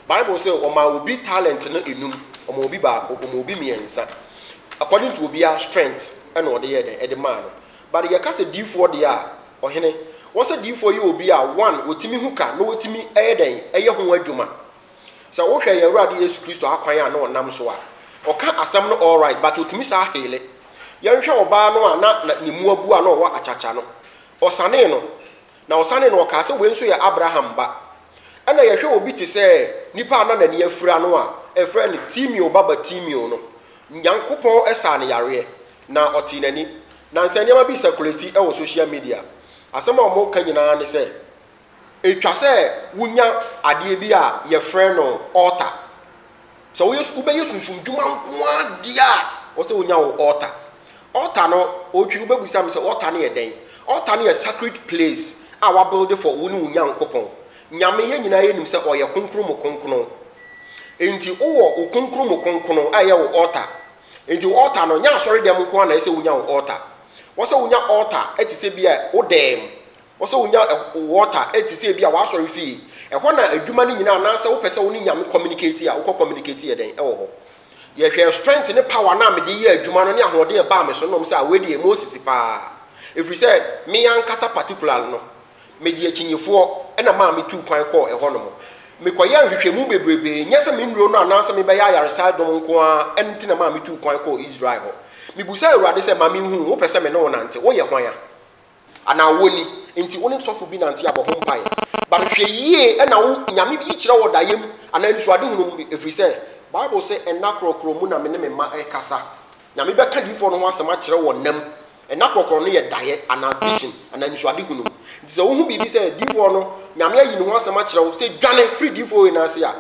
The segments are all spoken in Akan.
Bible say Oma will be talent no enum, Oma will be back, Oma will be miensa. According to Obia strength and what the man. But you cast a D for the or hene. What's a D for you will be a one with Timmy Hooker, no Timmy Eden, a young Juma. So okay, you're ready to Christ to acquire no Namsoa. Or can't assemble all right, but with Miss Haley. Young show no not let Nimua Buano or Achachano. Or Saneno. Now Saneno Castle wins to Abraham back. And I show be to say, Nipana and ye Franoa, a friend Timio Baba Timio no. Nyankopon esane yare na otinani na nsanyama bi circulate e wo social media asema omo kan nyina ne se etwa se wunya ade bi a ye friend no altar so wo yesu be yesu nsumdwuma nko adia wo se wunya wo altar no otwi wo bebusa me se altar ne ye den altar ne ye sacred place a wa build for wo ne wunya nkopon nyame ye nyina ye nim se oye konkro mo konkro enti owo okonkro mo konkono aye wo altar enti altar no nya sorry dem nko na ese wunya wo altar wo se wunya altar etise bia wo dem wo se wunya altar etise bia wa sorry fi e ho na adwuma ni nyina na se wo pese wo ni nyame communicate a wo communicate ye den e wo ho ye hwe strength ne power na me de ye adwuma no ne ahode e ba me so no se we de Moses pa if we say me ankasa particular no me de achinyefo e na ma me tu kwan ko e ho no mo mekoya hwehwemu bebrebe nyese me nro no ananse me be ya yaresa dom nko a enti na ma me tu kwan ko Israel ho mebusa awurade se ma me hu wo pese me no nante wo ye hwan ya ana woni enti woni sofo bi nante abo ho mpae ba hwe yie e na wo nyame bi kire wo dayem ana nsuade hunu efri se Bible say enakrokro mu na me ne me ma e kasa nyame be ka difo no ho asema kire wo nam enakrokro no ye daye ana vision ana nsuade hunu nti se wo hu bibi se difo no nyame ayi no ho asema kire wo se dwane free difo na se a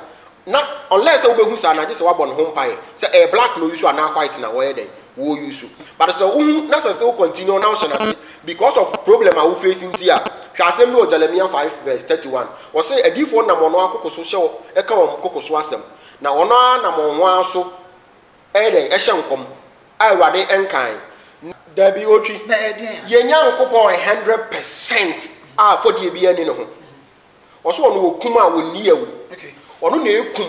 na unless we behu sa na je se wa bon ho mpae se e black no use ana white na wo ye den wo use but so na se still continue now shana because of problem I will facing here hwasem no Jeremiah 5 verse 31 o say adifo na mo no akokoso hye e ka wo kokoso asem na ono na mo ho aso e den e hye nkom awurade enkan da bi otwi na eden ye nya nkopon 100% a for die bi ani ne ho o so ono okum a woni awu okay ono na ekum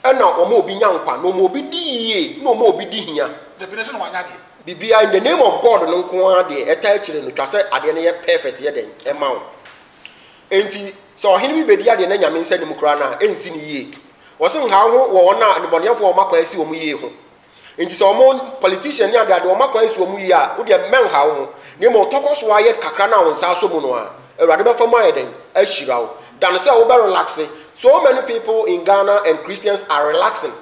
e na omo obi nya nkwa no mo obi di yie no mo obi di hia the business no wanya de bibia in the name of God no nko ade eta kire no twase ade ne ye perfect ye den e ma wo enti so ohene bi bedi ade na nyame nsa nim kura na ensi ni yie wo se nha ho wo na anibonefo wo makwa esi wo mu yie ho enti so mo politician ni ade wo makwa esi wo mu yie a wo de men ha ho ne mo tokoso aye kakra na wo nsa so mu no a awurade be fam aye den ahira wo dan say wo be relaxing. So many people in Ghana and Christians are relaxing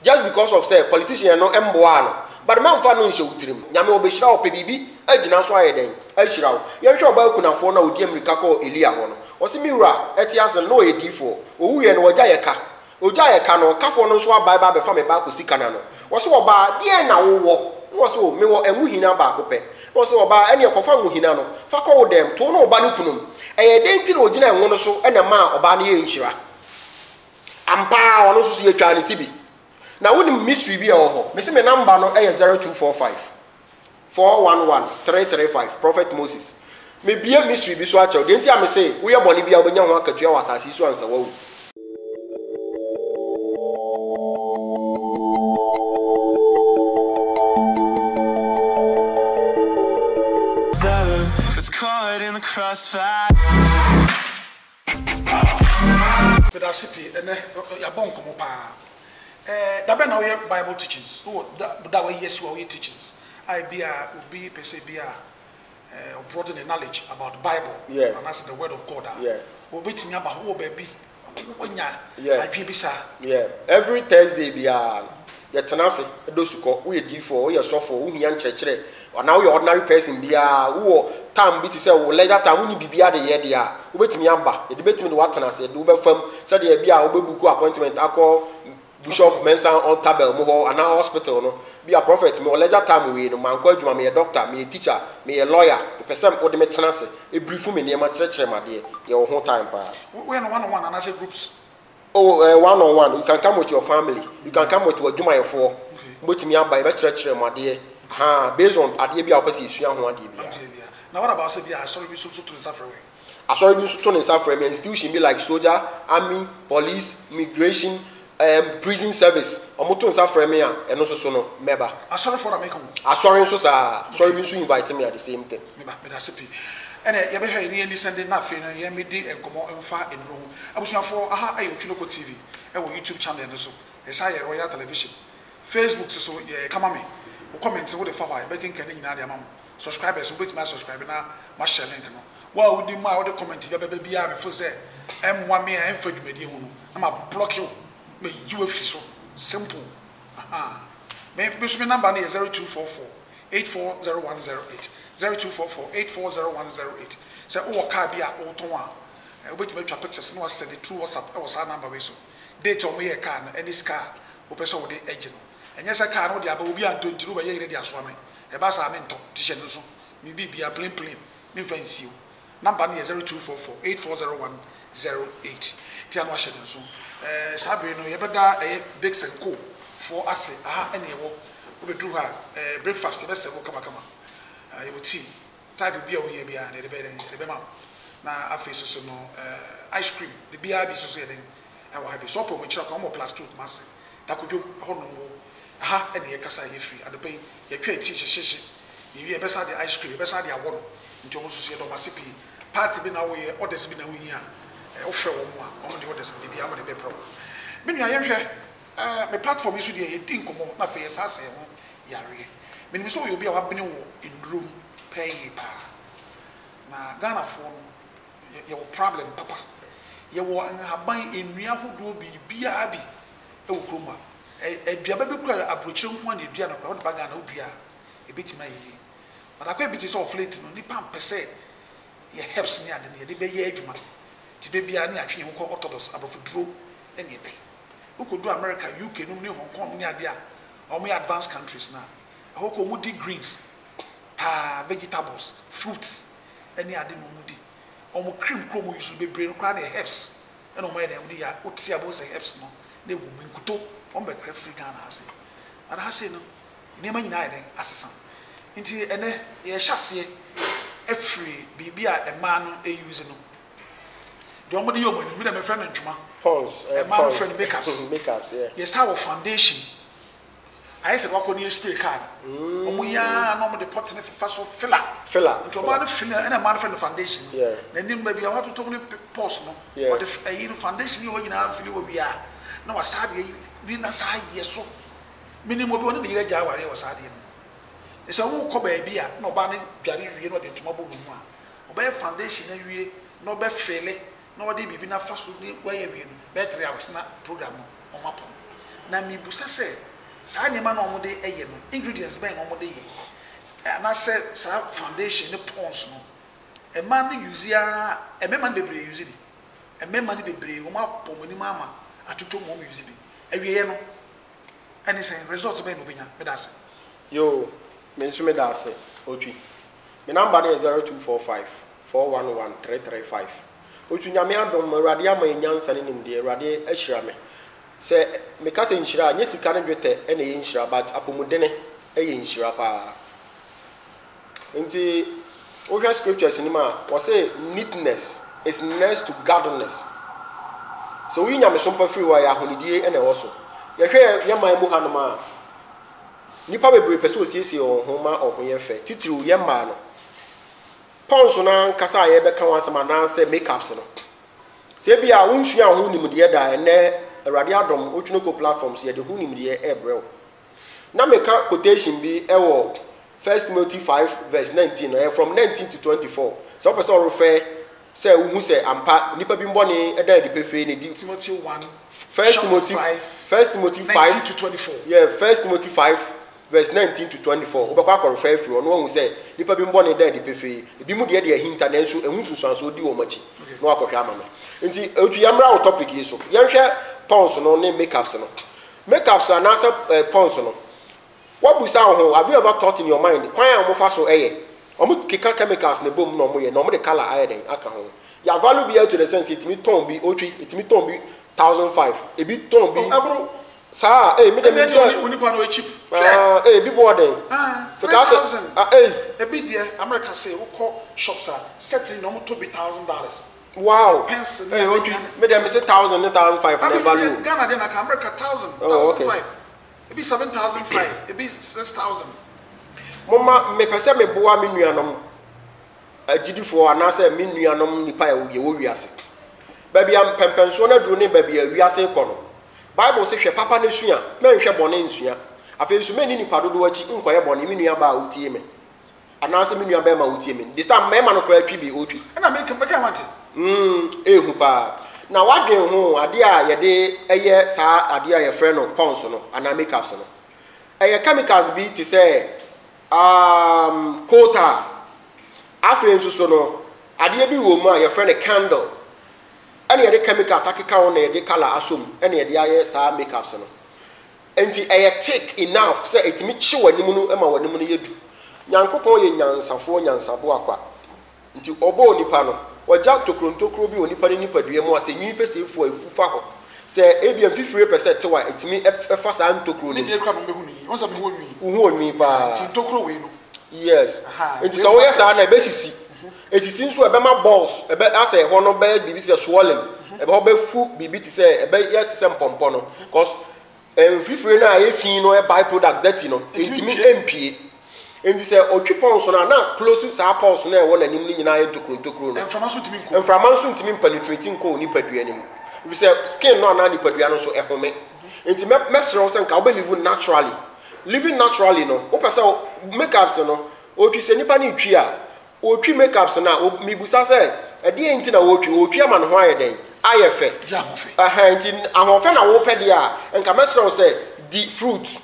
just because of say politician no emboa no. But man fa no nche utirim. Nyame obehira o pebibi agina so ayeden. Ahira wo. Ye hwe oba kunafo na odi America ko Elia ho no. O se miwura eti asel no edifo. Owuye no oja yeka. Oja yeka no kafo no so abai ba be fa me ba ko sika na no. Wo se oba de na wo. Wo se o me wo enwu hina ba ko pe. Wo se oba ene kofa nwu hina no. Fa ko wo dem to no oba no kunum. Eye den ti no ogina enwu no so ene ma oba no ye nhira. Ampa ono so ye twa ne tibi. Na woni mystery bi e ho. Me se me number no e 0245 411 335 Prophet Moses. Me bie mystery bi so a chew. De ntia me se wo ye boni bia obenya ho akatua wasase so ansa wawu. It's caught in the crossfire. but asipi ene ya bon komo pa da be na we Bible teachings oh that way yes we teachings I be a obi pese be a broaden the knowledge about the Bible and that's the word of God obi tinya ba ho baby onya I be bisa every Thursday be a ya tenase edosuko we D4 we sofo wo hia nkyekere na we ordinary person bia wo time bi ti say wo leisure time wo ni bibia de ye de a wo betimi amba e de betimi de watenase de wo befam say de bia wo bebuku appointment akọ Bishop Mensa on tabel mo ho ana hospital no be a prophet me leisure time we no manko adwuma me doctor me teacher me lawyer the person wo de me tenase e brief me ne ma kyerere ma de ye wo ho time pa we no one on one and as groups. Oh, one-on-one. You can come with your family. You can come with your Jumayefo. But me by better church, based on idea be opposite. Now, what about say, I saw you so to the suffering? asɔre bi nso to ne nsa frɛ me institution bi like soldier, army, police, immigration, prison service ɔmo to nsa frɛ me a ɛno nso so no mɛba asɔre for America asɔre nso saa asɔre bi nso invite me at the same time me da sepi ene ye be hɛ ni send na fe no ye me di enkomo emfa enro abusuafo aha ayo Twiloko TV e wo YouTube channel no so esa ye Royal Television Facebook so ye kama me wo comment wo de fa wa be kinkan ni nyina de amamo subscribers wo betima subscribe na ma share link no wa wo di mu a wo de comment be be bia me fo say emwa me emfa dwumadi hu no na ma block you me you afi so simple aha me be number na 0244 840108 0244 840108 say o ka bia o ton a obetima twa pictures no send it through WhatsApp e was our number we so date o me ye car no any scar o pese wo de age no enye say car no de aba obi antonti no be ye ready aso ame e ba sa me nto t-shirt no so me bibia plain me fancy number na 0244 840108 ti anu ahye no so sabre no ye beda big senko for ase aha ene ye wo obedru ha breakfast be se wo kama you tea type bia wo ye bia na de be ma na afeso so no ice cream the bia bi so ye den e wa bi so po mo kira ko mo plus 2 masse da kodwo ho no wo aha ene ye kasa ye free adopen ye twa tea hyehye ye wi e be sa de ice cream e be sa de awo no nti o so so ye do masse pi party bi na wo ye orders bi na wo hia o frɛ wo mo a o de orders bi bia mo de be pro me nua ye hwɛ me platform isu de ye din komo na fe ye sa se ho yare me so yo bia wa bene wo indrum pay pa na Ghana for ye wo problem papa ye wo haban enua hodo bibia bi e wo kroma aduaba be kura abrochire nko an edua na wo de baga na odua e betima yi but akwa biti so offlate no nipa pese ye helps ni ade ne de be ye adwuma ti be bia ne atwe ho orthodox abofoduro ene be ukodu America UK no ne Hong Kong ne ade a omo advanced countries na hoko mu di greens vegetables fruits any ade no mu di omo cream kromo yusu bebre no kra na herbs eno mo ede mu ya otia bo se herbs no na egu menkuto on be kra free Ghana ase ana ha se no ni ma nyina ede asesa nti ene ye hyase efri bibia ema no e use no de omo de yo mo ni me friend ntuma pons ema no friend makeups yeah yes our foundation I said what you spray card omo ya no mo de pot ne fa so filler nti oba no filler and a man friend foundation yeah na nim ba bia what to me pause no or the foundation you nyina fili wo bia na wasade yi na sa yeso minimum bi woni ne yira ja ware wasade no e so wo ko ba bia na oba ne dware wie no de ntoma bo mu a oba foundation na wie na oba fele na odi bibi na fa so ni wa ya wie no be 3 hours na program o mapo na mi busa se sa nyema na omo de eye no ingredients ben omo de ye na se sa foundation ne pons no e man no use ya e me man bebre use bi e me man bebre o ma pomoni mama atoto mo use bi awie no ani say result ben no benya me da se yo me nso me da se otwi me number is 0245 411 335 otwi nyame adom awurade ama nyansa ne nimde awurade ahyira me se me ka se nhyira nye sika ne dwete e na ye nhyira but apomudene e ye nhyira pa nti ohwa scriptures ni ma wo say neatness is next to godliness so we nyame sompa free wa ya honidie e na wo so ye hwe ye man mu hanom a nipa bebre pese osiesie ohoma ohoye fe titiru ye ma no ponso na kasa ye be kan wasema na say makeups no se bia wonhua ho nimde da ene awurade adom Twiloko platforms ye de ho nimde ebrel na meka quotation bi ewo 1 Timothy 5 verse 19 from 19 to 24 so person refer say who say ampa nipa bi mbone eda di pefe ne di Timothy 1 1 Timothy 5 19 to 24 yeah 1 Timothy 5 verse 19 to 24 obekwa ko refer free ono hu say nipa bi mbone eda di pefe bi mu de hinta na nso ehun susuanso di wo machi no akohwe amama nti otu yamra o topic yi so yenhwe pons no ne makeups no makeups and answer pons no what we say have you ever thought in your mind kwan am fa so eye omo keka chemicals ne bom no mo ye no mo de color iron aka ho ya value be to the sense it me ton bi otwi it me ton bi 1005 e bi ton bi abro Sa me dem uni pa no cheap. Bi boarding. 3,000. A bit there America say we call shops are setting no to be $1,000. Wow. Pence me dem say 1,000 1,500 na value. Ghana then America 1,000, 1,500. It be 7,500, it be 6,000. Mama me pese me boa me nuanom agidifo anase me nuanom nipa ye wo wiase. Ba bia pempenso na duro ne ba bia wiase kɔ no. Bible say hwɛ papa ne sua, me hwɛ bɔne nsua. Afei so me ni nipa dodo achi nkoye bɔne me nua ba a utie me. Anase me nua ba ma utie me. This time me ma no kra atwi bi otwi. Na me ka want. Ehu pa. Na wadwen ho ade a ye de eye saa ade a ye frɛ no pons no ana makeups no. Eye chemicals bi ti say coal afei nso so no ade bi wo mu a ye frɛ no candle. Ene ye de chemicals akeka ho na ye de color asom ene ye de aye saa makeups no. Enti thick enough say etimi chi wanim no ema wanim no yedu. Nyankopon ye nyansafo nyansabo akwa. Nti obo nipa no oja tokrontokro bi onipa ni nipadua mu ase nyi pese efu afufa ho. Say ebia 50% te wa etimi efa sa ntokro ni. Ni ekra no behu ni. Won say me ho nwi. Uhu onwi ba. Ti ntokro we no. Yes. Enti so we sa na ebesisi. Etisi nso ebema balls ebe ase ho no be bibi se swollen. Ebe ho be fu bibi ti say ebe ye ti say mpompo no. Cause fifre na efi no e byproduct that no entimi empie enti say otwi pons na close sa pons na e wo nanim ni nyina ntokrontokro no enframa so ntimi penetrating ko ni padua nim we say skin no na ni padua no so ehome enti mesro say nka wo live naturally no wo pese makeups no otwi se nipa ni twi a otwi makeups na mi busa say e de enti na wo twi ama no ho ayeden ayefe enti ahofe na wo pede a enka mesro say the fruit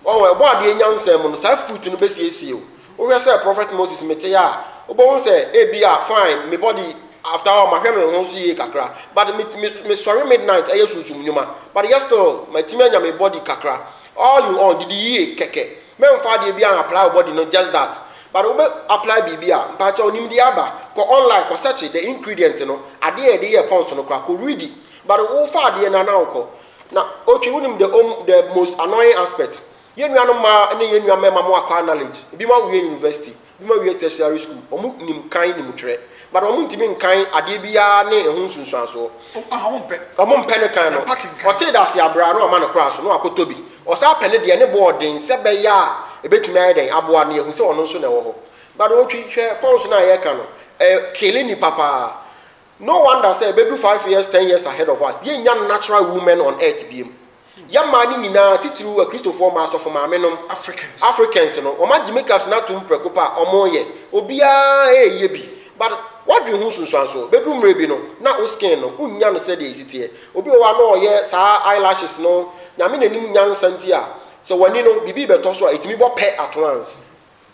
oh ebo ade nyansem no sa fruit no besiesie o hwe say prophet Moses mete ya obo say e bia fine me body after all my hwe me ho so ye kakra but me sorry midnight aye susum nyuma but yes still my team anya me body kakra all in all did ye keke me mfa de bia apply body no just that but we apply bibia mpacha onim di aba ko online ko search the ingredient no ade e de ye pons no kwa ko read but wo fa de na na ko na okay wonim the most annoying aspect ye nuanom ma ne ye nuama ma mo akwa knowledge bi ma we university bi ma we tertiary school omu nim kan nim twere but omu ntimi nkan ade bia ne ehun sunsuanso omu mpe ne kan no o te da se abra no ma no kra so no akotobi o sa pene de ne boarding se be ya ebetumi ayeden aboa ne ehun se ono nso na wo ho but o twi hwe pons na ye ka no kele ni papa no wonder say bedu 5 years 10 years ahead of us ye nya natural women on earth biem ya mani nyina titiru a Christopher ma so for ma menom Africans no o ma Jamaicans na tum prekopa omo ye obia ye bi but what do you sunso bedu mre bi no na o skin no unya no se de isitie obi o wa no ye sa eyelashes no nyame nanim nyansa nti a so wani no bibi beto so etimi bo pe at once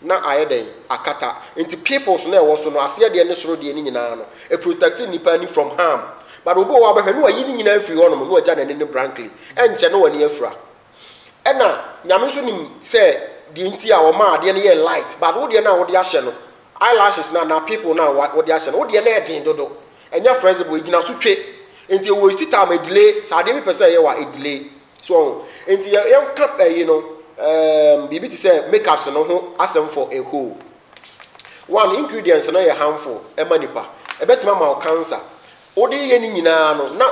na ayeden akata into peoples na e wo so no ase de ne soro de ni nyina no e protect nipa ni from harm but obo wa behwe no ayi ni nyina afiri ho no no agya na ne brankly enche no wani afira ena nyame so nim se de nti a wo ma ade ne ye light but wo de na wo de ahye no eyelashes na people na wo de ahye no wo de na edin dodo enya friends bo igina so twe enti wo stita ma delay sa de bi person ye wa delay so enti ye cap you know bibi ti say makeups no ho asem for a whole one ingredients no ye harmful e manipa e betima ma cancer odi ye ni nyina no na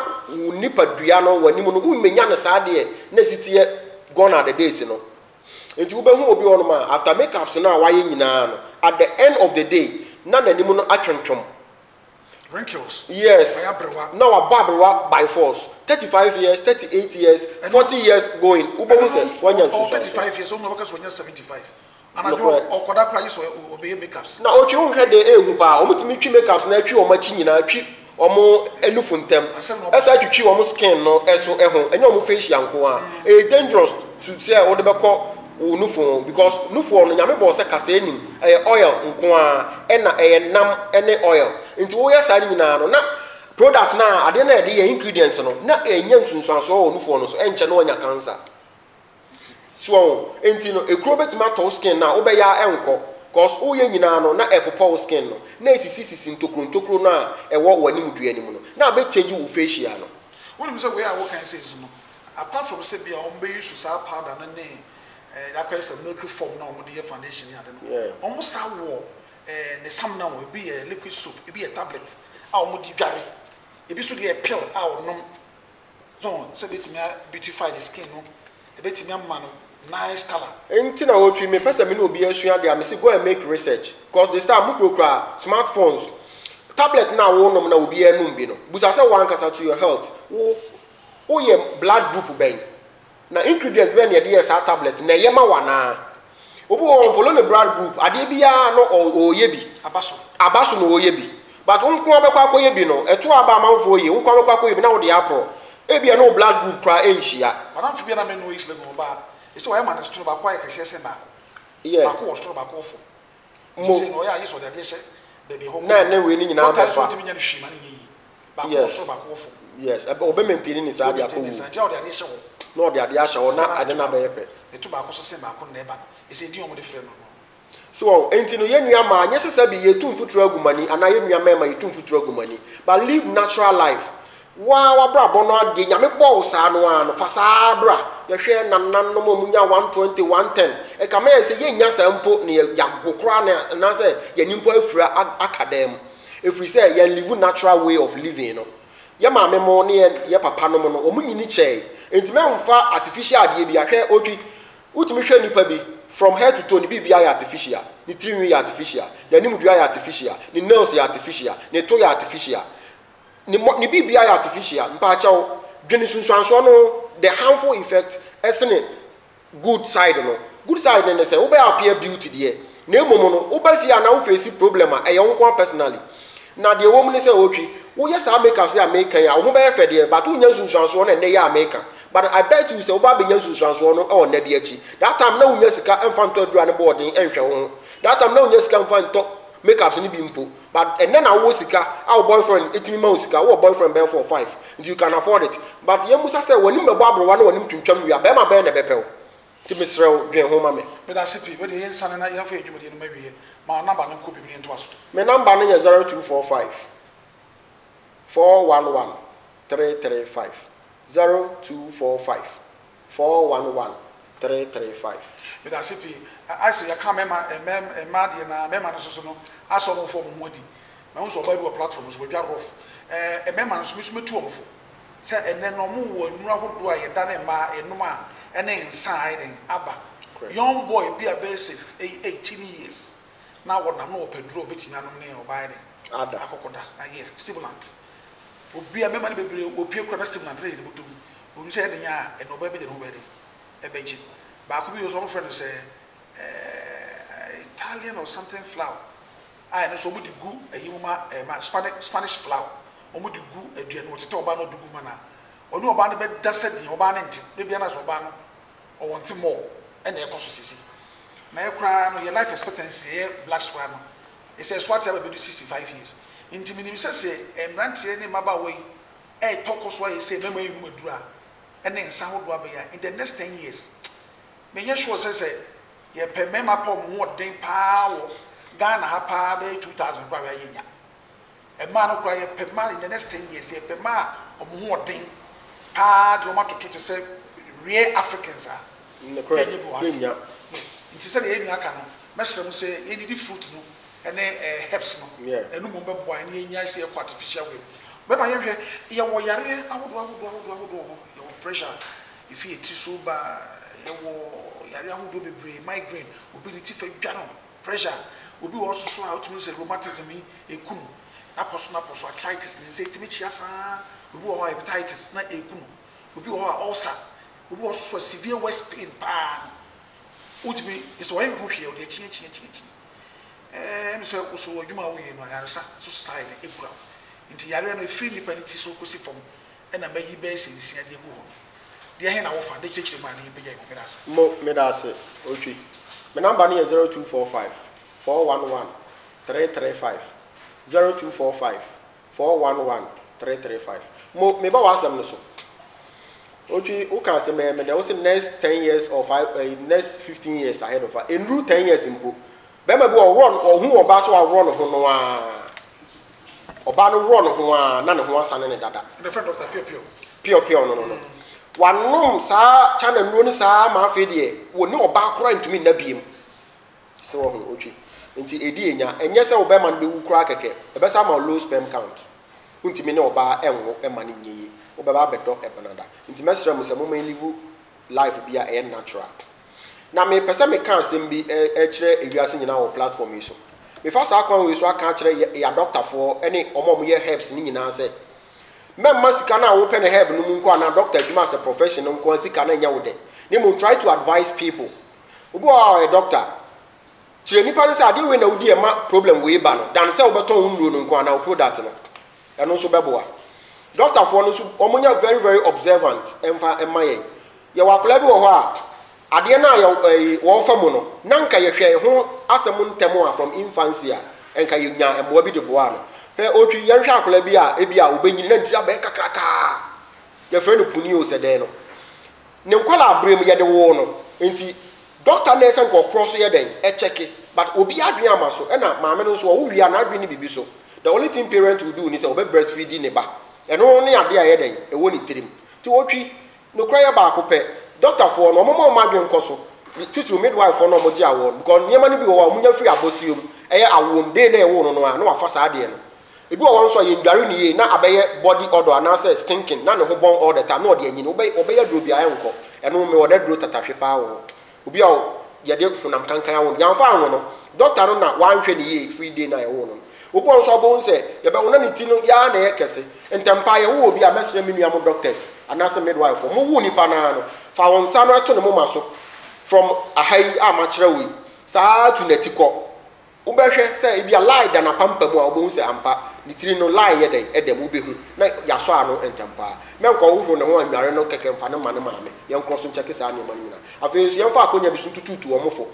nipa dua no wani mu no umenya no saade na sitie gone are the days no enti wo behu obi ono ma after makeups no wa ye nyina no at the end of the day na nanimu no atwentwom wrinkles yes now a barbewa by force 35 years 38 years 40 years going ubo say one year 35 years no workers when 75 and I do okoda kra you so obey makeups na otwe wo hwede ehu pa omutimi twi makeups na atwi omachi nyina atwi omo enufu ntem esa atwi omo skin no eso eho enya omo facial nko a e dangerous to say wo de beko nufu because nufu no nyame bo se kasa enim oil nko a ena nam ene oil nti wo ya sa nyina no na product na ade na ede ye ingredients no na enya nsunsuanso o nufu no so enche no onya cancer so enti no ekuro betima to skin na wo be ya enko cause wo ye nyina no na epopo skin no na esisi ntokro na ewo wani mudua ni mu no na be change wo facial no wonu say we a wo kan say no apart from say be on be use sa powder na ne that quite some milk form na on the foundation ya no almost sa wo ne sam na wo be a liquid soap e be a tablet a on di dware e be so the pill a on so say betimi beautify the skin no e betimi am nice color enti na wo twi me pesa me no obi asua de am say go and make research because they start mu kura smartphones tablet na wo nom na obi anum bi no busa say one kasa to your health wo ye blood group ben na ingredient ben ye dey sa tablet na ye ma wana obi won follow the blood group ade bia no oye bi abaso no oye bi but unko abekwa akoye bi no eto aba amanfo oye unko abekwa akoye bi na wo dey apro e bia no blood group pra enhia manamfo bia na me no is le go ba so why man stro ba kwa e kase se ba ba ko stro ba ko fo mo se no ya yi so de de she baby ho na we ni nyina ba fa yes obe maintain ni sa dia ko no de ade ahya wo na ade na ba yepe etu ba ko so se ba ko na e ba no e se di o mo de frɛ no so enti no ye nua ma anya sesa bi ye tum futuro agumani ana ye nua ma ye tum futuro agumani but live natural life wa bra bono ade nyame bo sa no a no fa sa bra ye hwe nanan no mo nya 120 110 e ka ma ye se ye nya sa mpo ne ya gokra na se ye nimpo afura akadem efri se ye live natural way of living no ye ma me mo ne ye papa no mo no o mu nyini che enti me mfa artificial ade bi ahwe otwi utimi hwe nipa bi from head to toe ni bibia ya artificial ni trinwi ya artificial ni nimdua ya artificial ni nails ya artificial ni to ya artificial ni bibia ya artificial mpa chawo dwene sunsuanso no the harmful effect esene good side no say wo be appear beauty there na emomo no wo ba fia na wo face problem a eyo nko personally na de wo mu ne say otwi wo yes make say American ya wo be fe there but wo nya sunsuanso no ne ya American but I bet you say wo ba be nya sunsuanso no e na de achi that time na wo nya sika emfanto adura ne boarding enhwe wo that time na wo nya sika emfanto makeups ni bi mpo but and then I wo sika our boyfriend etimi ma wo sika wo boyfriend be for 5 and you can afford it but ye musa say woni mebo abrowa na woni twintwam wi be ma be na bepew ti misrew dwen ho ma me da sipi we de yen sane na ya fa edwuma de no mawie ma number no ko bi mi ento aso me number no ye 0245 411 335 0245 411 335 me da sipi I say ya come ma de na me ma no so no aso mo fo mo di na wo so ba do platform so dwa rof me ma no so mi tu omfo se enne no mo wo nura hodo a ye da na ma enum a ene inside aba young boy be a basic 18 years now what na no pedro betimi anom ne oba ene ada akokoda aye stimulant obi a me ma ne bebre opie kura na stimulant ne botum o se ene ya ene oba be de no be de e beji ba ko bi o so mo friend say Italian or something flour. I know so mudi gu Spanish flour. Omudi gu aduane wote oba no dugu mana. Onu oba no be dasadi oba no nti. Be bia na so oba no o want more e na ekoso sisi. Na e kra no your life expectancy e black swan no. It says what ever be 65 years. Inti minim say emrantie ne maba we e tokoso e say na mayu madura. E na nsa hodo abaya in the next 10 years. Me ye sure say ye pe mema pom ho den pa wo Ghana ha pa be 2000 kwa ya nya e ma no kwa ye pe ma in the next 10 years ye pe ma omo ho den pa de o ma toto te say real Africans are in the correct yes it is say ye nua aka no mesre mo say ye didi fruit no ene herbs no enu mo be boy ne nya say artificial way be ma ye hwe ye wo yare awodo ye wo pressure if you so ba ye wo yare ahudo bebre migraine mobility fa dwano pressure obi wo so out to say rheumatism ekunu na poso arthritis ne say timi chiasa obi wo hepatitis na ekunu obi wo ulcer obi wo so severe waist pain pa utimi is why who hwe o de chi me say so adwuma wo ye no yaresa so style ekura nti yare no free ni paniti so kosi fom e na mayi be se nsia de egu ho de he na wo fa de chechire ma ne be ya ikumidas mo me da se otwi me number no 0245 411 335 0245 411 335 mo me ba wasam no so otwi o kan se me there was next 10 years or next 15 years ahead of us in 10 years impo be ma bi o run o hu oba so run ho no a oba no run ho a na ne ho asane ne dada the friend Dr. Pio no wanom saa chana nuro ne saa ma afi de wo ne oba akora ntumi na biem se wo ho otwi nti edi enya enye se oba ma no be wu kura keke e be sa ma low sperm count ntumi ne oba enwo e ma ne nyeyi oba ba bedo e banada nti mesra mu se mo man live life bia e natural na me pese me kan sem bi e kire ewiase nyina wo platform yi so me fa sa akwan we so aka kire ya doctor for any omo ye herbs ni nyina se memma sika na wo pe ne herb no mu nko na doctor adwuma as a profession nko sika na nya wo de ne mo try to advise people obo a doctor kire nipa ne say ade we na wudi e ma problem we ba no dan say wo beton nuro no nko na wo product no eno so beboa doctor for no so omonya very very observant emfa emaye ye wakola bi wo ho a ade na ye wo fa mu no na nka ye hwe ho asem ntemo from infancy a enka ye nya embo bi de boa no otwi yan hwa akola bi a ebi a obenyini na ntia ba kakraka ye frɛ no puni o sɛdɛn no ne nkola abrem ye de wo no enti doctor na ese nko cross ye den e check but obi adwen ama so na maame no so wo wia na adwen ni bibi so the only thing parent will do ni say obe breastfeed ne ba eno ne ade a ye den e wo ni tirim ti otwi no kra ye ba akopɛ doctor for no momo ma adwen nko so titu midwife for no mo gi awon because nyema ni bi wo wa munya free abosiom eye awon de na e wo no no a na wafa sa ade no ebi o won so ye ndware ni ye na abeye body odor and say stinking na ne ho bon all the time na ode anyi no obeye dro bia enko eno me ode dro tatahwe pa wo obi a ye de hunam kankan awon yan fa awon no doctor no na wanhwe ni ye free day na ye wo no obi won so bon say ye be wona ni ti no ya na ye kese entempa ye wo obi a mesre mi nua mo doctors and as midwife mo wo ni pa na no fa won sa no to ne mo maso from ahai a ma kire we sa to netiko ubehwe say e bia lie da na pampa mu a obo say ampa ni tiri no lie ye den edem ubehu na yaso ano entampa me nko wo ne ho anware no keke mfa ne mane maame ye nko so ncheke sa ne mane nyina afensu ye mfa akonya bisu tututu omofo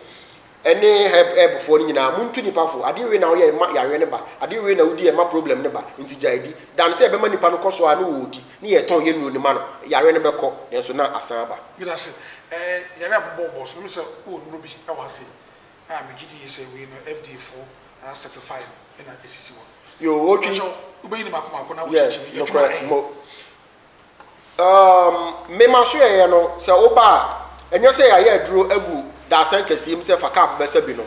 ene heb fo ni nyina muntu nipa fo ade we na wo ye ma yare ne ba ade we na wudi e ma problem ne ba nti jaidi dan se be ma nipa no koso a no wodi ni ye ton ye nu ni ma no yare ne be ko yenso na asan ba gilase yare abobo so mi se o nuro bi e wa se me gidi say we no FDA4 certified in a ACC1 yo what you ube ni makoma na wuchichi you try me ma so ye no se oba enye se ya ye duro agu da san kasiem se fa kap be se bi no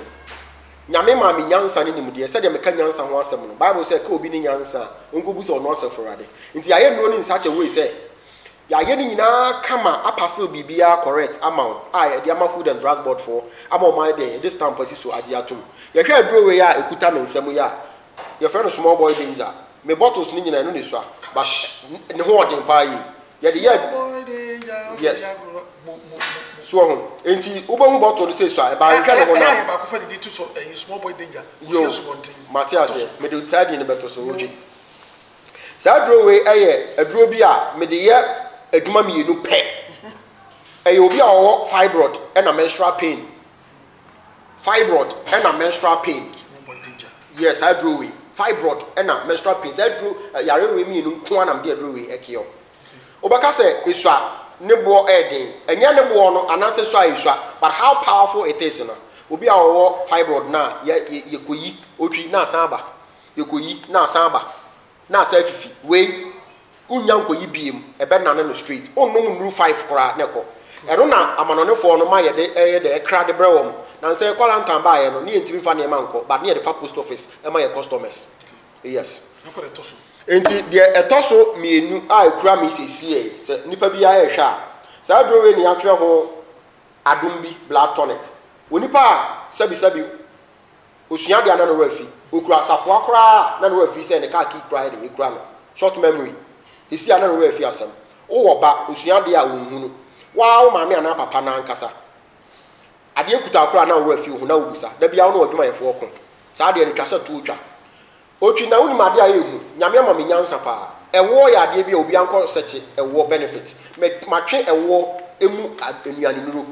nyame ma me nyansa ne nimde se de me ka nyansa ho asem no bible say ka obi ni nyansa onko bu se ono se forade nti ya ye nuro ni nsache we say ya ye ni nyina kama apase bibia correct amount de ama food and drug board for ama my dey this time pasi so agi atum ye hwe duro we ya ekuta me nsam ya your friend small boy danger me bottles ni nyina no ne so but ne ho odin pa yi ye de boy danger yes so ho enti ubo bottle say so e ba hwe ne ho na ya ba ko fa di to so small boy danger yo Matthias me de tadi ne beto so oji sa duro we eye aduro bi a me de ye aduma mienu pe eye obi a wo fibroid and a menstrual pain small boy danger yes I drew we fibroid and a menstrual pains I drew yare we mi nu ko anam de drew we ekio obaka say esua ne bo edin enya ne bo no anase so esua but how powerful it is na obi a wo fibroid na ye koyi otwi na asaba ye koyi na asaba na asa fifi we unya nkoyi biem ebe na no street onum nuru 5 kora ne ko ero na amanonefo no ma ye de ekra de brewom na say kwala nkan ba ye no ne ntimi fa ne ma nko but ne de fa post office e ma ye customers yes nko de toso enti de etoso mienu a ekura mi sesie se nipa bi ya hwa sa dro we ni atwe ho adom bi blood tonic wonipa sabi osua de anano rafi okura safo akora na no rafi se ne ka ki kura de ekura no short memory esi anano rafi asam wo ba osua de a wonhunu wa maame ana papa na nkasa ade ekuta akora na wo rafi hu na obusa da bia wo no adwuma yefo ko sa de ne twasa tu otwa otwi na woni made aye hu nyame ama me nyansa pa ewo ya ade bia obi anko seche ewo benefit me matwe ewo emu anuane nuro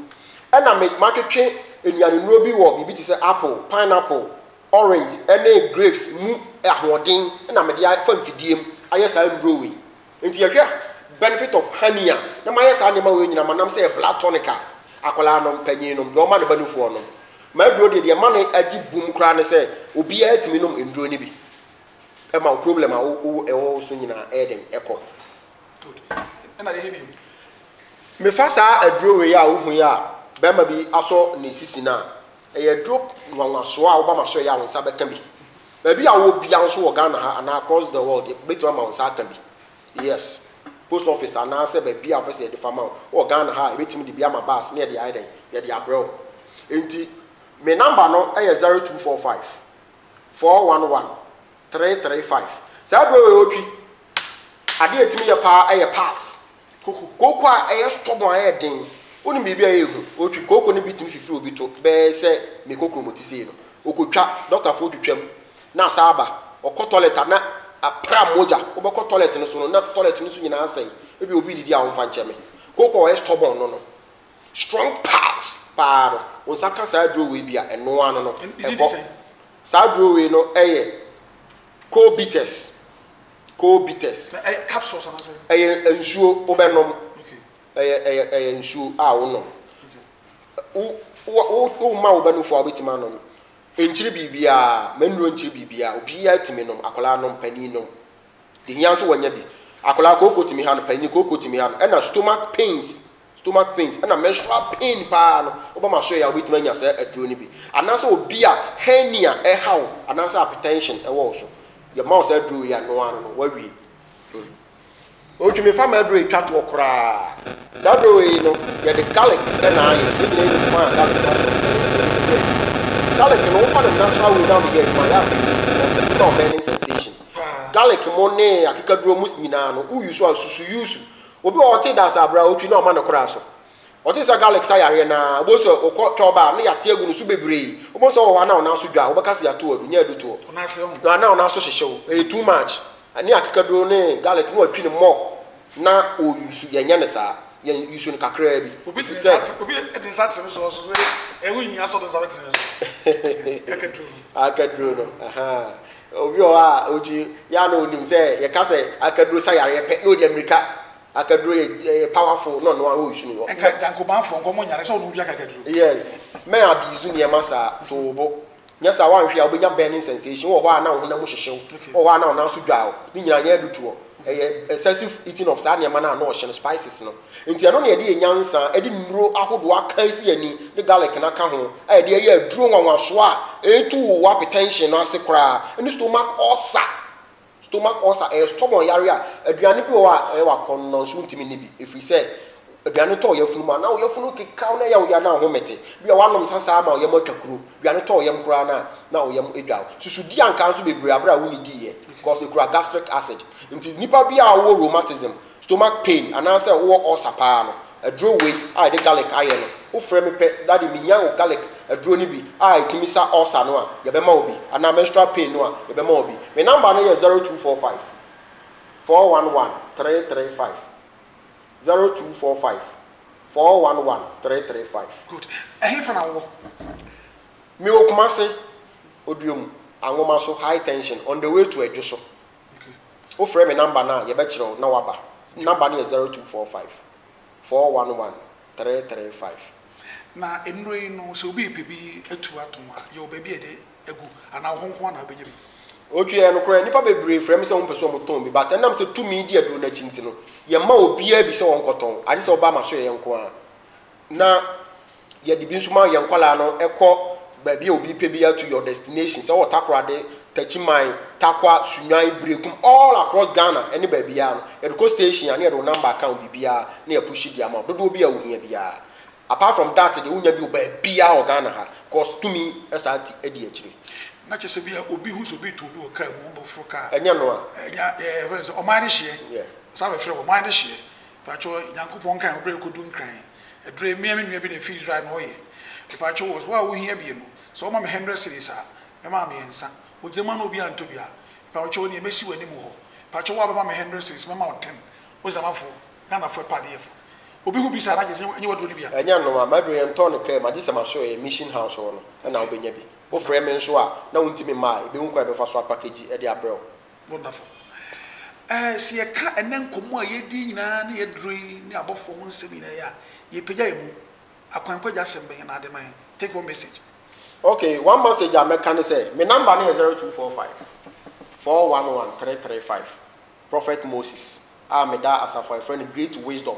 ena me matwe enuane nuro bi wo bibi ti se apple pineapple orange ene grapes mu ahoden ena me de fa mfidiem aye sa nuro we enti yehwe benefit of honey na ma yes ade ma we nyina manam say blood tonic akola no panyin no do ma ne banufo no ma duro de ma ne agi bum kra ne say obi atimi no nduro ni bi e ma problem a wo so nyina eden eko good and I hear you me fa saa aduro we ya wo hu ya be ma bi aso ne sisi na e aduro nwanwaso a wo ba ma so ya wo nsa be ka bi ba bi a wo bia nso wo Ghana ha and across the world betu ma wo nsa ka bi yes post office and answer be bia person de fama wo Ghana ha e betimi de bia ma bus na de aiden ye de abro enti me number no e 0245 411 335 sa do we otwi ade etimi ye pa e parts koko a e stubborn e den oni bibia ye hu otwi koko ni bitimi fifiri obi to be se me koko motisi no okotwa doctor fo twetwam na asaba okọ toilet na apra moja obekọ toilet no so no na toilet no so nyina asai ebi obi didi a wonfa ncheme koko e stubborn no strong parts pa no wonsaka sa draw we bia eno ano no ekọ sa draw we no eye co-bitters capsules and eye ensuo obenom eye ensuo a wonom wo ma wo banu fo abetima no enchiri bibia manuro enchiri bibia obi ya timi nom akola nom pani nom de hia so wanya bi akola koko timi ha no pani koko timi ha no na stomach pains na menstrual pain pa no oba ma so ya obetima nya se aduro ni bi anasa obi a hernia e haw anasa hypertension e wo so ya ma so aduro ya no ano no wawie o tumi fa ma aduro etwa to okra sa aduro yi no ya de garlic na ayi e de ni ma garlic no for the natural way down the get my life no burning sensation garlic mo ne akikaduro mus nyina no u use asusu use obi o te da sa bra otwi na o ma no kora so o te sa garlic sa yare na obo so okọ ba na ya te egu no su bebre obo so wa na o na so dwa obo ka se ya to adu nya edu to na o na so hyehyew too much ani akikaduro ne garlic no atwi ne mo na o use yenya ne sa yen use no kakra bi obi de sa so ewu yin aso do zabet ne akaduro no aha obi o a oji ya na onim se ye ka se akaduro sa yare pe no di America akaduro ye powerful no no o use no enka jankoban fo nko mo nyare se onu bia akaduro yes me abizu ne masa tobo nya sa wan hwe a obenya burning sensation wo ho a na wo na mo hyehyew wo ho a na wo na so dwa ni nyina nya edutuo excessive eating of sad yama na no ocean spices no enti ano na ye de nyansa e de nuro ahodo aka si ani de garlic na ka ho e de ye aduro nwanwaso a etu wo hypertension no asekra ni stomach ulcer e stubborn yare a aduane bi wo a e wa kon no so ntimi ni bi efri se aduane to ye funu ma na wo ye funu kekaw na ya na ho mete bi wa nom sasa ma wo ye matwakuro aduane to ye mkura na wo ye edwa susu di anka so bebre abra wo ni di ye because e kura gastric acid nti nipa bi a wo rheumatism stomach pain and answer wo ulcer pa no aduro we a de garlic aye no wo frɛ me pɛ daddy me nya wo garlic aduro ni bi a itimi sa ulcer no a ye be ma obi ana menstrual pain no a ye be ma obi me number no ye 0245 411 335 0245 411 335 good fa na wo me okumase oduom angoma so high tension on the way to Ejoso. O frame number na ye be kire na waba. Number na 0245 411 335. Na enroi no so bi pebi atu atoma ye obabi e de egu ana honko na benyebe. Otwe e no kra nipa bebre frame se won peso mo ton bi but enam se tumi di adu na chinti no ye ma obi a bi se won koton ade se oba ma so ye nko a na ye di bi nsuma ye nkola no ekọ baby obi pebi to your destination so what takrade Techimai, Takwa, Sunai, Brekum, all across Ghana, any baby, at the coast station, and near the number account be near push the amount. Don't be a here be. Apart from that, the Unya be Bia or Ghana, cause to me as I ADHD. Not just a beer, Obi who's a bit to do a car, for car, and you know, or mine this year, yeah, some of them mine this year, but your young Kupon can break good doing crying. A dream, me, and maybe the fees right away. The patch was well, we hear you. So, Mamma Henry says, Mamma and son. With the man will be Antobia, Pacho, and Messi anymore. Pacho, Abba, my Henderson, Mamma 10 was enough for Ghana for a party. Obi who be sad, and you were to be a young Madrid and Tony came, I just am sure a mission house on, and I'll be nebi. For Fremen Shua, no intimate my, be unquite before swap package at the abroad. Wonderful. See a cat and then come more ye dinner near dream near above 4 seminar. Ye pay a quanquet assembly and other man. Take one message. Okay, one message I can say. My number is 0245 411 335. Prophet Moses. I made that as a friend great wisdom.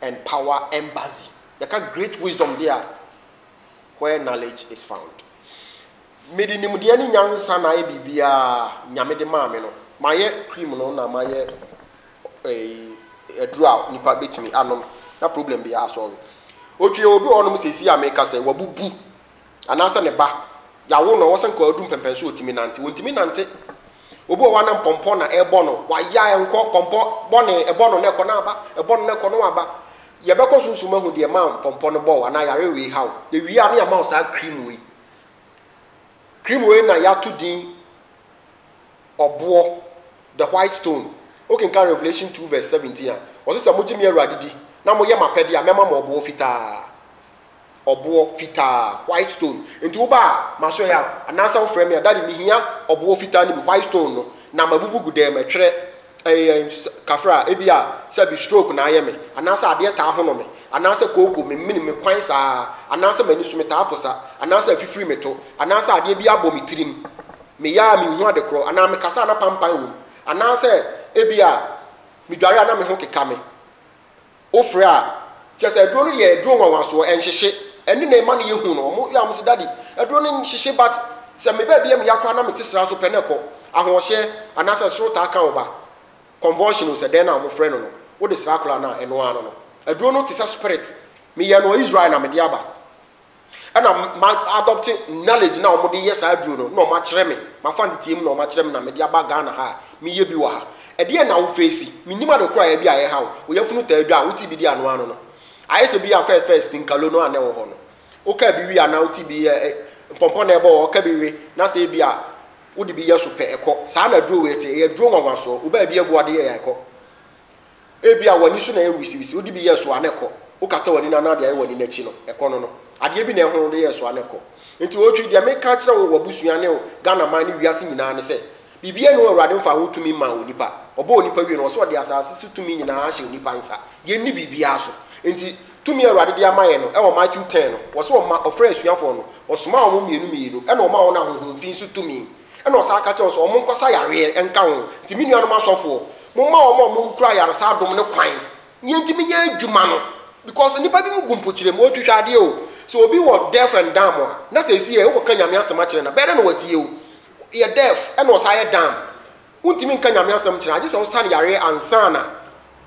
and power embassy. You can great wisdom there where knowledge is found. Medi nimdeɛ ne nyansa na ayɛ bibia nyame de maa me no mayɛ cream no na mayɛ aduru a nipa betumi anom na problem bi asolve otwe obi onom sesi ameka sɛ wabubu anasa ne ba yawo no wɔsɛ nka adum pempen so otimi nante wontimi nante obi o wana mpompo na ebo no waya enko pompo bone ebo no na ekɔ na aba ebo no na ekɔ no aba ye bɛkɔ sunsuma hu de ma mpompo no bɔ ana yare we haw de wi a na ma sa cream we na ya to din obo the white stone. Okay, in Revelation 2 verse 17. Was this a mujimi radidi? Na mo ye mapedi a mema mo obo fita white stone. Into ba ma so ya anasa frame ya daddy mi hia obo fita ni white stone no. Na mabubu gude me twere kafra ebia se bi stroke na aye me anasa ade ta ho no me anasa koko me mini me kwan sa anasa mani so me ta aposa anasa fifiri me to anasa ade bi abo me tirim me ya me hu ade kro ana me kasa na pampan wo anasa ebia me dware ana me ho keka me ofre a chese duro no ye duro nwanwaso enhyehye eni na ema ne ye hu no mo ya mo se daddy duro no hyehye but se me ba bia me yakwa na me tesra so peneko ahohye anasa soro ta kan oba convulsion se den na mo frɛ no no wo de srakula na eno ano no aduro no tisa spirit me ye no Israel na me de aba ana ma adopt knowledge na o mo de yes aduro no no ma kyerɛ me ma fa ntiam no ma kyerɛ me na me de aba Ghana ha me ye bi wa ha e de na wo face me nyima de kura ye bi aye ha wo ye funu ta adua wo ti bi di ano ano no aye se bi ya first tinkalo no ane wo ho no o ka bi wi ana wo ti bi pompon na ebo o ka bi wi na se bi a wo de bi yeso pe ekọ sa na aduro we ti ye duro nwanwaso wo ba bi egu ade ye ekọ ebia wani so na ewisi wo de bi yeso anekọ wo kata wani na na de aye wani na chi no ekọ no ade bi na ehun de yeso anekọ nti wo twi de me ka kire wo wabusua ne Ghana man ni wiase nyina ne se bibia no awrade mfa ho tumi ma onipa obo onipa wi no so de asase su tumi nyina ahye onipa nsa ye ni bibia so nti tumi awrade de amaye no e wo Matthew 10 no wo so ma ofre asuafo no osoma wo mienu e na o ma wo na honhom fin su tumi e na o sa ka kire so o mo nkosa yare enka ho nti mi nuanu asofo mo ma o mo kura yare sa dom ne kwan nye ntimi nya adwuma no because nipa bi mu gumpokire mo twhwa ade o so obi wo deaf and dumb na se si e wo ka nyame asema kire na bere no watie o ye deaf and was higher down. Untimi kanyamia stem china. I just understand yare ansana.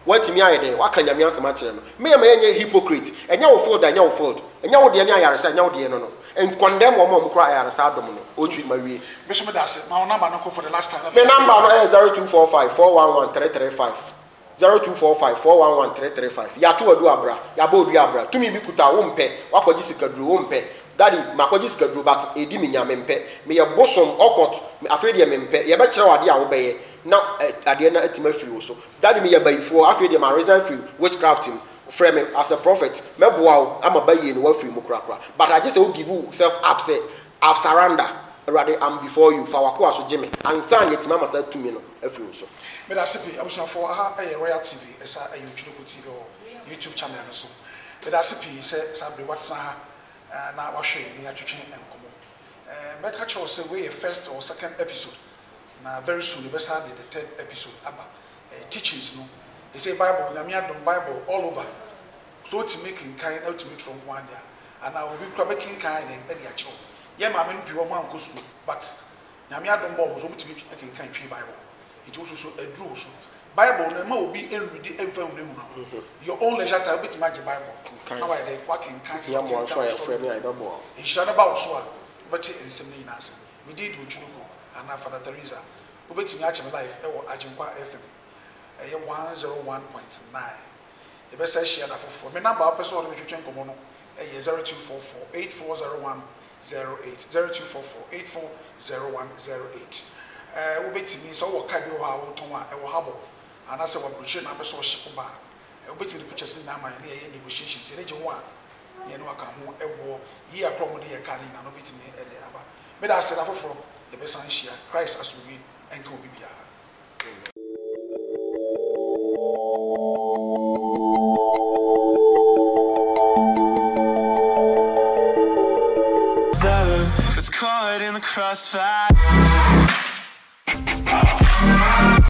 What me aye de? What kanyamia stem china? Me am hypocrite. Enya wo failed, enya wo failed. Enya wo de enya yare sa, enya wo de no. And condemn wo mom cry yare sa dom no. O treat my way. Bishop Dase, my number no for the last time. My number no 0245 411 335. 0245 411 335. Ya to adu abra. Ya ba odu abra. Tumi bi kuta wo mpe. Wakoji sikadru wo mpe. Daddy, makoji sikadru but edi mi nya mempe me ye bosom okot me afede ye mempe ye be kire wade a wo be ye na ade na atima free so daddy me ye bayifo afede ma reason free witchcrafting frame me as a prophet me boa wo ama baye no wa free mu krakra but I just say give you self up say I've surrender rather am before you for wako aso jeme ansan ye tima masa tumi no afiri so me da sipi abusa for ha Royal TV esa YouTube TV or YouTube channel so me da sipi say sabre what's na na wahwe ni atwetwe enkomo make a choice say we first or second episode na very soon be say the third episode aba teachings no they say Bible nyame adom Bible all over so to make in kind out to meet from one there and I will be making kind and e dia chew ye ma me npi wo man ko school but nyame adom bo so to meet in kind twi Bible it also so edru so Bible no ma obi enread every no your own leisure time bit match Bible how I dey working kind ya mo so ya frame ya babo e shana ba so a but ensem ni na ase we did what you know and Father Teresa obetimi ache life e wo Agenkwa FM e 101.9 e be say share da for me number person o me twetwe nkomo no e 0244 840108 0244 840108 obetimi so wo ka bi ho a wo ton a e wo habo ana se wo bruche na be so ship ba obetimi the pictures na man na ye negotiations e je ho a ye no aka ho ebo yi akrom de ye ka ni na no betimi e de aba me da se da foforo e be san share Christ as we enka obi bia It's caught in the crossfire.